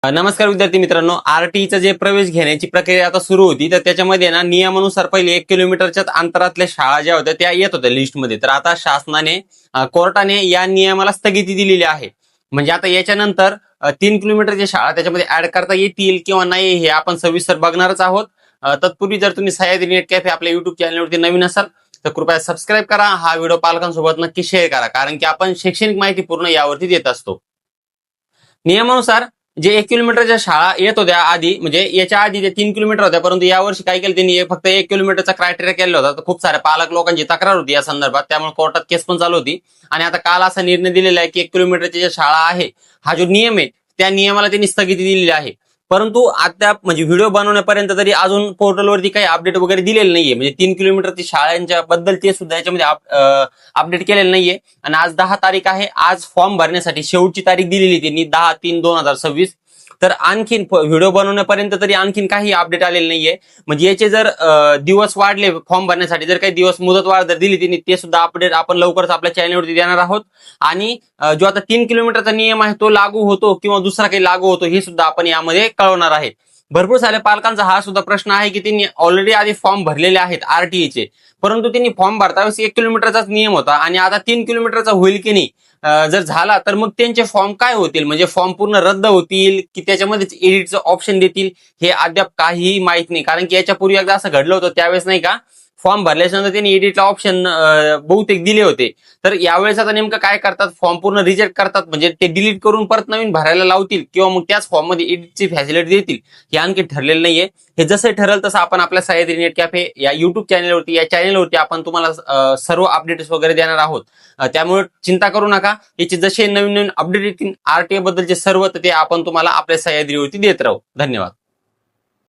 नमस्कार विद्यार्थी मित्रांनो, आरटीईचा जे प्रवेश घेण्याची प्रक्रिया आता सुरू होती, तर त्याच्यामध्ये ना नियमानुसार पहिले 1 किलोमीटरच्या अंतरातल्या शाळा ज्या होत्या त्या येत होत्या लिस्टमध्ये. तर आता शासनाने कोर्टाने या नियमाला स्थगिती दिलेली आहे. म्हणजे आता याच्यानंतर 3 किलोमीटरच्या शाळा त्याच्यामध्ये ऍड करता येतील किंवा नाही हे आपण सविस्तर बघणारच आहोत. तत्पूर्वी जर तुम्ही सह्याद्री नेट कॅफे आपल्या युट्यूब चॅनलवरती नवीन असाल तर कृपया सबस्क्राईब करा. हा व्हिडिओ पालकांसोबत नक्की शेअर करा, कारण की आपण शैक्षणिक माहिती पूर्ण यावरती देत असतो. नियमानुसार जे 1 किलोमीटरच्या शाळा येत होत्या आधी, म्हणजे याच्या आधी ते 3 किलोमीटर होत्या, परंतु यावर्षी काय केलं त्यांनी फक्त 1 किलोमीटरचा क्रायटेरिया केला होता. तर खूप साऱ्या पालक लोकांची तक्रार होती या संदर्भात, त्यामुळे कोर्टात केस पण चालू होती. आणि आता काल असा निर्णय दिलेला आहे की 1 किलोमीटरच्या ज्या शाळा आहे, हा जो नियम आहे त्या नियमाला त्यांनी स्थगिती दिलेली आहे. परंतु आता म्हणजे व्हिडिओ बनवण्यापर्यंत तरी अजून पोर्टलवरती काही अपडेट वगैरे दिलेलं नाहीये. म्हणजे 3 किलोमीटरची शाळांच्या बद्दल ते सुद्धा याच्यामध्ये अपडेट केलेलं नाहीये. आणि आज 10 तारीख आहे. आज फॉर्म भरण्यासाठी शेवटची तारीख दिलेली त्यांनी 10/3/2026. तर आणखीन व्हिडिओ बनवण्यापर्यंत तरी आणखीन काही अपडेट आलेले नाहीये. म्हणजे याचे जर दिवस वाढले फॉर्म भरण्यासाठी, जर काही दिवस मुदतवाढ जर दिली त्यांनी, ते सुद्धा अपडेट आपण लवकरच आपल्या चॅनलवरती देणार आहोत. आणि जो आता 3 किलोमीटरचा नियम आहे तो लागू होतो किंवा दुसरा काही लागू होतो हे सुद्धा आपण यामध्ये कळवणार आहे. भरपूर साऱ्या पालकांचा हा सुद्धा प्रश्न आहे की त्यांनी ऑलरेडी आधी फॉर्म भरलेले आहेत आरटीईचे, परंतु त्यांनी फॉर्म भरतावेळेस 1 किलोमीटरचाच नियम होता आणि आता 3 किलोमीटरचा होईल की नाही, जर झाला तर मग त्यांचे फॉर्म काय होतील, म्हणजे फॉर्म पूर्ण रद्द होतील की त्याच्यामध्येच एडिटचं ऑप्शन देतील, हे अद्याप काहीही माहित नाही. कारण की याच्यापूर्वी एकदा असं घडलं होतं, त्यावेळेस नाही का फॉर्म भरल्याच्यानंतर त्यांनी एडिटला ऑप्शन बहुतेक दिले होते. तर यावेळेस आता नेमकं काय करतात, फॉर्म पूर्ण रिजेक्ट करतात, म्हणजे ते डिलीट करून परत नवीन भरायला लावतील किंवा मग त्याच फॉर्म मध्ये एडिटची फॅसिलिटी देतील, हे आणखी ठरलेलं नाहीये. हे जसं ठरेल तसं आपण आपल्या सह्याद्री नेट कॅफे या युट्यूब चॅनलवरती, या चॅनलवरती आपण तुम्हाला सर्व अपडेट्स वगैरे देणार आहोत. त्यामुळे चिंता करू नका. याचे जसे नवीन नवीन अपडेट येतील आरटीए बद्दलचे सर्व, तर ते आपण तुम्हाला आपल्या सह्याद्रीवरती देत राहू. धन्यवाद.